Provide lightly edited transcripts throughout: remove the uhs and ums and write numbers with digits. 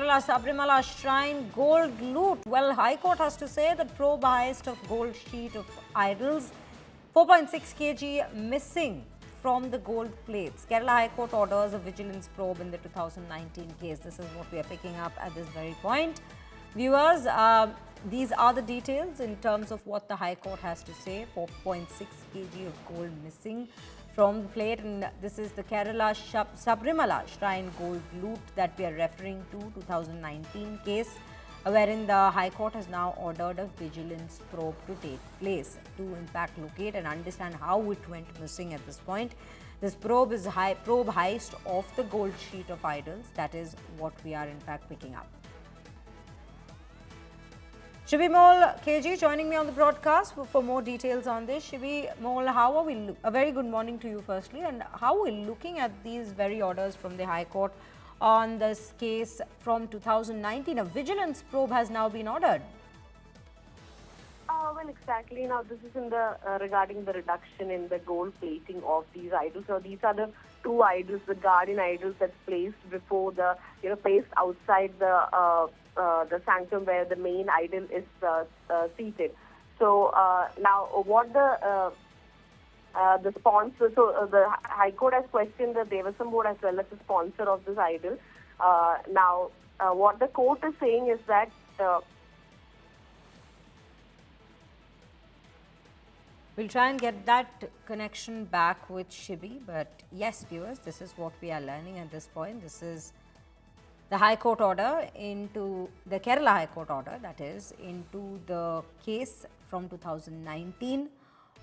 Kerala Sabarimala shrine gold loot. Well, High Court has to say that probe heist of gold sheet of idols, 4.6 kg missing from the gold plates. Kerala High Court orders a vigilance probe in the 2019 case. This is what we are picking up at this very point. Viewers, these are the details in terms of what the High Court has to say. 4.6 kg of gold missing from the plate, and this is the Kerala Sabarimala shrine gold loot that we are referring to, 2019 case, wherein the High Court has now ordered a vigilance probe to take place to in fact locate and understand how it went missing at this point. This probe is probe heist of the gold sheet of idols. That is what we are in fact picking up. Shibi Mol KG joining me on the broadcast for more details on this. Shibi Mol, how are we? A very good morning to you firstly, and how are we looking at these very orders from the High Court on this case from 2019? A vigilance probe has now been ordered. Well, exactly. Now, this is in the regarding the reduction in the gold plating of these idols. So these are the two idols, the guardian idols that's placed before the, placed outside the sanctum where the main idol is seated. So now, what the sponsor, so the High Court has questioned the Devasam Board as well as the sponsor of this idol. Now, what the court is saying is that we'll try and get that connection back with Shibi, but yes, viewers, this is what we are learning at this point. This is the High Court order into the Kerala High Court order, that is, into the case from 2019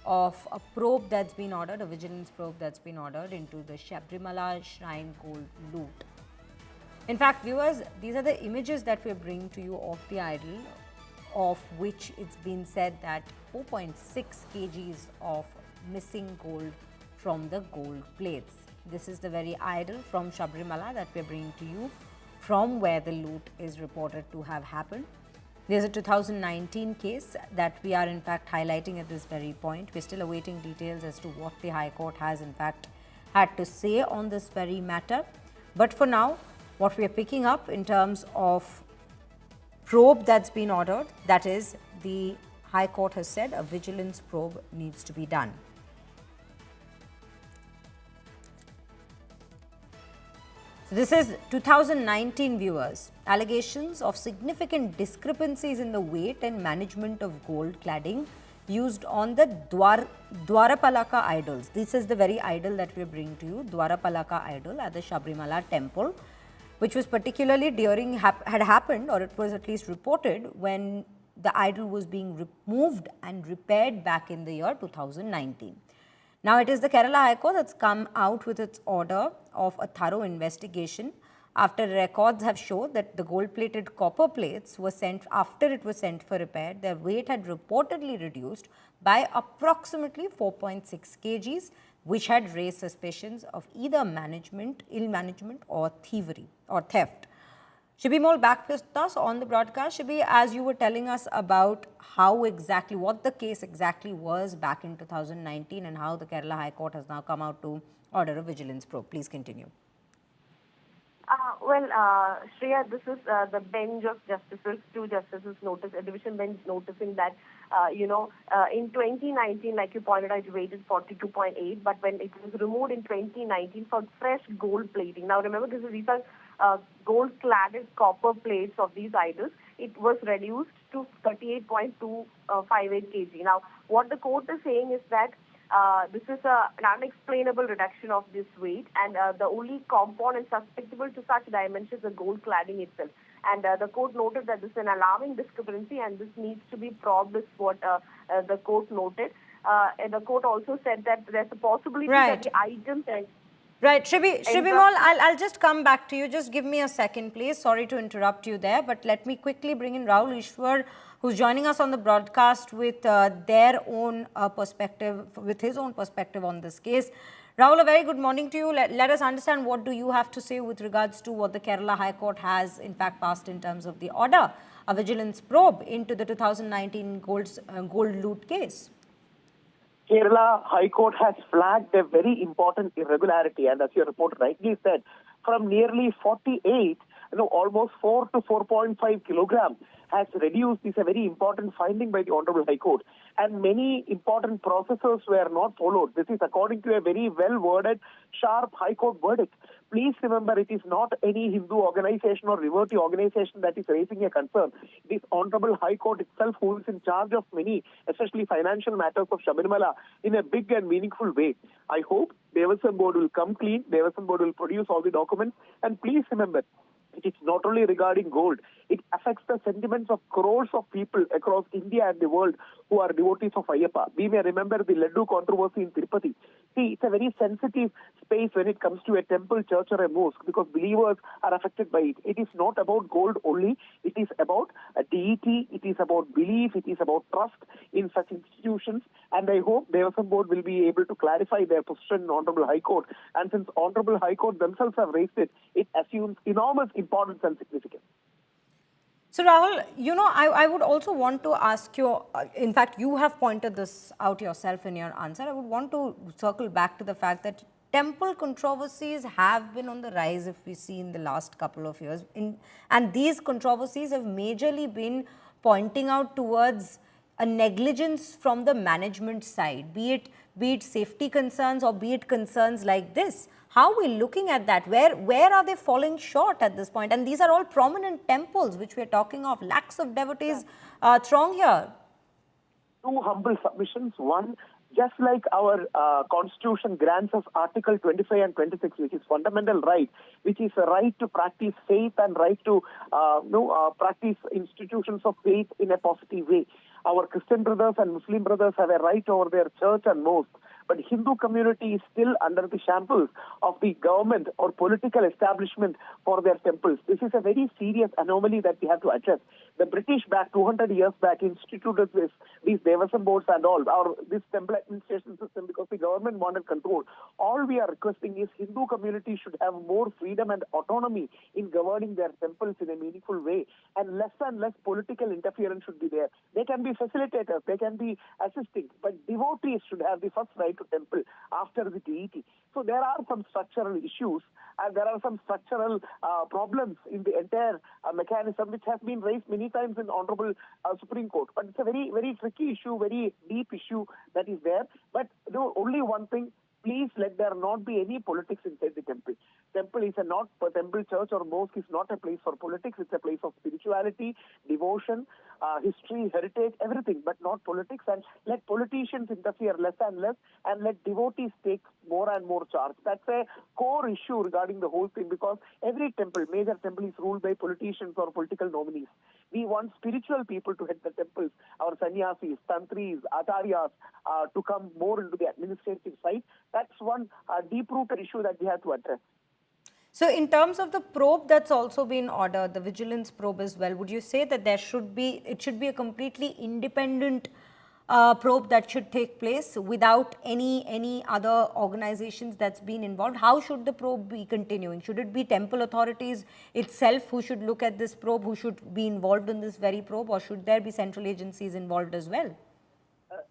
of a probe that's been ordered, a vigilance probe that's been ordered into the Sabarimala shrine gold loot. In fact, viewers, these are the images that we bring to you of the idol, of which it's been said that 4.6 kgs of missing gold from the gold plates. This is the very idol from Sabarimala that we're bringing to you from where the loot is reported to have happened. There's a 2019 case that we are in fact highlighting at this very point. We're still awaiting details as to what the High Court has in fact had to say on this very matter. But for now, what we are picking up in terms of probe that's been ordered, that is, the High Court has said a vigilance probe needs to be done. So this is 2019, viewers. Allegations of significant discrepancies in the weight and management of gold cladding used on the Dwarapalaka idols. This is the very idol that we bring to you, Dwarapalaka idol at the Sabarimala temple, which was particularly had happened, or it was at least reported, when the idol was being removed and repaired back in the year 2019. Now, it is the Kerala High Court that's come out with its order of a thorough investigation after records have showed that the gold-plated copper plates were sent, after it was sent for repair, their weight had reportedly reduced by approximately 4.6 kgs, which had raised suspicions of either ill management or thievery or theft. Shibi Mol back with us on the broadcast. Shibi, as you were telling us about how exactly, what the case exactly was back in 2019 and how the Kerala High Court has now come out to order a vigilance probe. Please continue. Shreya, this is the bench of justices, two justices notice, a division bench noticing that, in 2019, like you pointed out, it weighted 42.8, but when it was removed in 2019 for fresh gold plating. Now, remember, these are gold-cladded copper plates of these idols. It was reduced to 38.258 kg. Now, what the court is saying is that this is an unexplainable reduction of this weight, and the only component susceptible to such dimensions is the gold cladding itself. And the court noted that this is an alarming discrepancy and this needs to be probed, is what the court noted. And the court also said that there's a possibility that the items... Right, Shibi Mol, I'll just come back to you. Just give me a second, please. Sorry to interrupt you there, but let me quickly bring in Rahul Ishwar, who's joining us on the broadcast with their own perspective, with his own perspective on this case. Rahul, a very good morning to you. Let us understand, what do you have to say with regards to what the Kerala High Court has in fact passed in terms of the order, a vigilance probe into the 2019 gold loot case. Kerala High Court has flagged a very important irregularity, and as your report rightly said, from nearly 48 almost 4 to 4.5 kilograms has reduced is a very important finding by the Honorable High Court. And many important processes were not followed. This is according to a very well-worded, sharp High Court verdict. Please remember, it is not any Hindu organization or devotee organization that is raising a concern. It is Honorable High Court itself who is in charge of many, especially financial matters of Sabarimala, in a big and meaningful way. I hope Devasam Board will come clean, Devasam Board will produce all the documents, and please remember, it is not only regarding gold, it affects the sentiments of crores of people across India and the world who are devotees of Ayyappa. We may remember the Laddu controversy in Tirupati. See, it's a very sensitive space when it comes to a temple, church or a mosque because believers are affected by it. It is not about gold only. It is about a deity. It is about belief. It is about trust in such institutions. And I hope Devasam Board will be able to clarify their position in Honorable High Court. And since Honorable High Court themselves have raised it, it assumes enormous importance and significance. So Rahul, I would also want to ask you, in fact, you have pointed this out yourself in your answer. I would want to circle back to the fact that temple controversies have been on the rise, if we see in the last couple of years. And these controversies have majorly been pointing out towards a negligence from the management side, be it safety concerns or be it concerns like this. How are we looking at that? Where are they falling short at this point? And these are all prominent temples which we are talking of. Lakhs of devotees throng here. Two humble submissions. One, just like our constitution grants us Article 25 and 26, which is fundamental right, which is a right to practice faith and right to practice institutions of faith in a positive way. Our Christian brothers and Muslim brothers have a right over their church and mosque. But Hindu community is still under the shambles of the government or political establishment for their temples. This is a very serious anomaly that we have to address. The British back 200 years back instituted these Devasam boards and all, or this temple administration system because the government wanted control. All we are requesting is Hindu community should have more freedom and autonomy in governing their temples in a meaningful way, and less political interference should be there. They can be facilitators, they can be assisting, but devotees should have the first right to temple after the deity. So there are some structural issues and there are some structural problems in the entire mechanism which has been raised many times in Honorable Supreme Court. But it's a very, very tricky issue, very deep issue that is there. But only one thing, please let there not be any politics inside the temple. Temple is temple, church or mosque is not a place for politics. It's a place of spirituality, devotion, history, heritage, everything, but not politics. And let politicians interfere less and less, and let devotees take more and more charge. That's a core issue regarding the whole thing, because every temple, major temple, is ruled by politicians or political nominees. We want spiritual people to head the temples, our sannyasis, tantris, acharyas, to come more into the administrative side. That's one deep-rooted issue that we have to address. So in terms of the probe that's also been ordered, the vigilance probe as well, would you say that it should be a completely independent probe that should take place without any other organizations that's been involved? How should the probe be continuing? Should it be temple authorities itself who should look at this probe, who should be involved in this very probe, or should there be central agencies involved as well?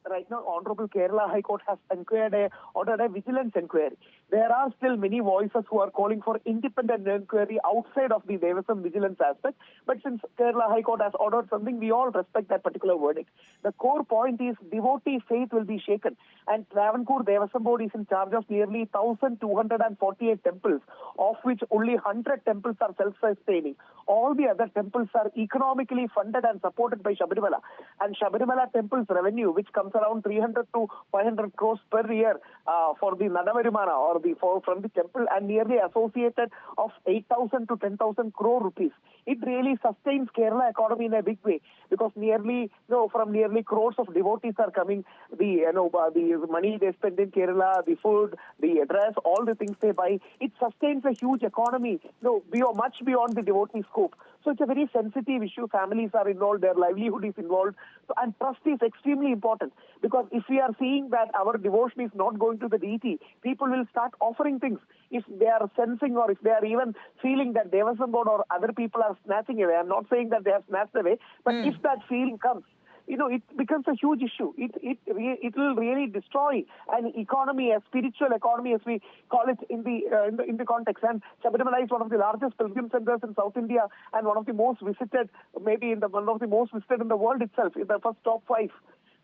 Right now, Honorable Kerala High Court has ordered a vigilance inquiry. There are still many voices who are calling for independent inquiry outside of the Devasam vigilance aspect. But since Kerala High Court has ordered something, we all respect that particular verdict. The core point is devotee faith will be shaken. And Travancore Devasam Board is in charge of nearly 1,248 temples, of which only 100 temples are self-sustaining. All the other temples are economically funded and supported by Sabarimala. And Sabarimala temple's revenue, which comes around 300 to 500 crores per year for the Nadavarumana or from the temple, and nearly associated of 8,000 to 10,000 crore rupees. It really sustains Kerala economy in a big way, because from nearly crores of devotees are coming. The money they spend in Kerala, the food, the dress, all the things they buy, it sustains a huge economy. Much beyond the devotee scope. So it's a very sensitive issue. Families are involved, their livelihood is involved. And trust is extremely important, because if we are seeing that our devotion is not going to the deity, people will start offering things. If they are sensing or if they are even feeling that Devasam Board or other people are snatching away, I'm not saying that they have snatched away, but if that feeling comes, it becomes a huge issue. It will really destroy an economy, a spiritual economy, as we call it in the context. And Sabarimala is one of the largest pilgrim centers in South India and one of the most visited, maybe one of the most visited in the world itself, in the first top 5.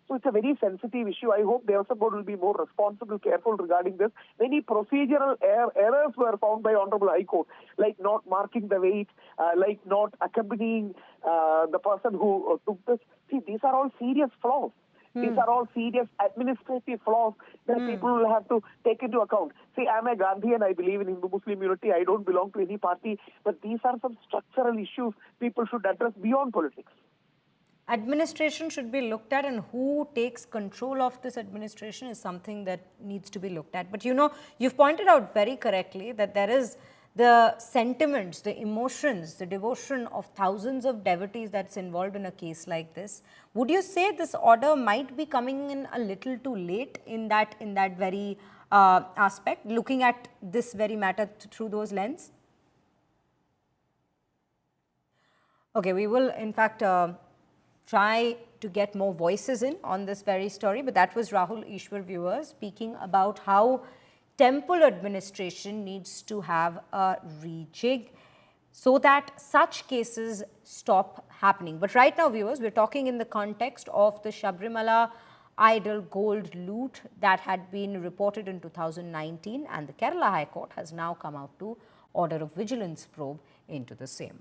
So it's a very sensitive issue. I hope the Devaswam Board will be more responsible, careful regarding this. Many procedural errors were found by Honorable High Court, like not marking the weight, like not accompanying the person who took this. See, these are all serious flaws. These are all serious administrative flaws that people will have to take into account. See, I'm a Gandhian. I believe in Hindu-Muslim unity. I don't belong to any party. But these are some structural issues people should address beyond politics. Administration should be looked at, and who takes control of this administration is something that needs to be looked at. But you've pointed out very correctly that there is the sentiments, the emotions, the devotion of thousands of devotees that's involved in a case like this. Would you say this order might be coming in a little too late in that very aspect, looking at this very matter through those lens? Okay, we will in fact try to get more voices in on this very story, but that was Rahul Ishwar, viewers, speaking about how temple administration needs to have a rejig so that such cases stop happening. But right now, viewers, we're talking in the context of the Sabarimala idol gold loot that had been reported in 2019, and the Kerala High Court has now come out to order a vigilance probe into the same.